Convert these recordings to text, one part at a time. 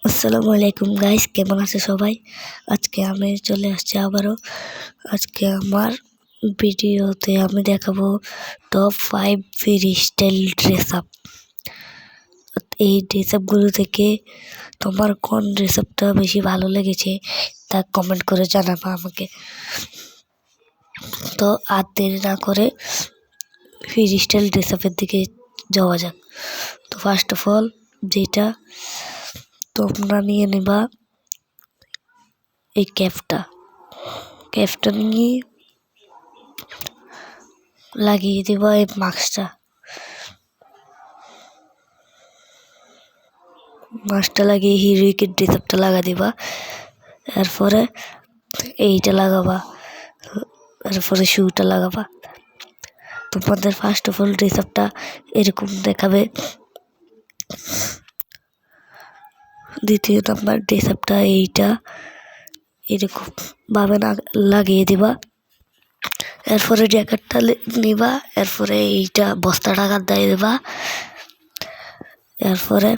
আসসালামু আলাইকুম গাইস, কেমন আছে সবাই? আজকে আমি চলে আসছি আবারও। আজকে আমার ভিডিওতে আমি দেখাবো top 5 free style dress up. এই ড্রেস আপগুলো থেকে তোমার কোন ড্রেস আপটা বেশি ভালো লেগেছে তা কমেন্ট করে জানাবা আমাকে। তো আর দেরি না করে ফ্রি স্টাইল ড্রেস আপের দিকে যাওয়া যাক। তো ফার্স্ট অফ অল যেটা তোমরা নিয়ে নেবা এই ক্যাপটা নিয়ে লাগিয়ে দেবা এই মাস্কটা লাগিয়ে হিরোইকের ড্রেস আপটা লাগা দিবা। এরপরে এইটা লাগাবা, এরপরে শুটা লাগাবা। তোমাদের ফার্স্ট অফ অল ড্রেস আপটা এরকম দেখাবে। দ্বিতীয় নাম্বার ড্রেস আপটা এইটা এরকম ভাবে লাগিয়ে দিবা। এরপরে জ্যাকেটটা নিবা, এরপরে এইটা বস্তাটা গায়ে দেবা। এরপরে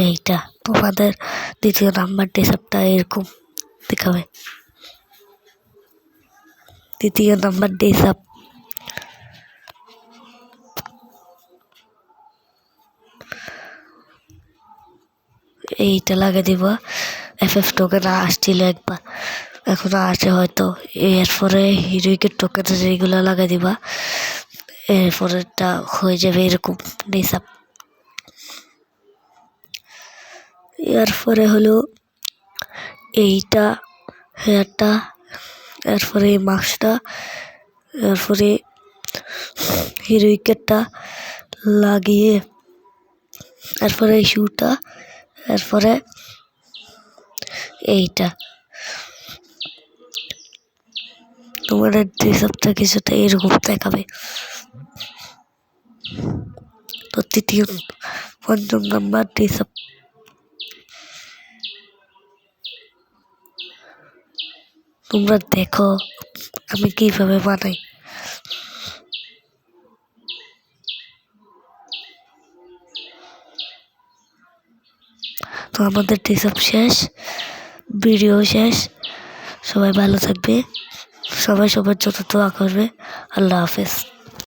এইটা তোমাদের দ্বিতীয় নাম্বার ড্রেস আপটা এরকম দেখাবে। দ্বিতীয় নাম্বার ড্রেস আপ এইটা লাগিয়ে দিবা। FF টোকেন আসছিল একবার, এখনো আসে হয়তো। এরপরে হিরোইকের টোকেন এইগুলো লাগিয়ে দিবা। এরপরেটা হয়ে যাবে এরকম ড্রেস আপ। এরপরে হলো এইটা হেয়ারটা, এরপরে মাস্কটা, এরপরে হিরোইকেরটা লাগিয়ে, এরপরে এই শুটা, এরপরে এইটা। তোমাদের ড্রেস আপটা কিছুটা এরকম দেখাবে। তো পঞ্চম নাম্বার ড্রেস আপ তোমরা দেখো আমি কিভাবে বানাই। তো আমাদের ড্রেস আপ শেষ, ভিডিও শেষ। সবাই ভালো থাকবে, সবাই সবার যত দোয়া করবে। আল্লাহ হাফেজ।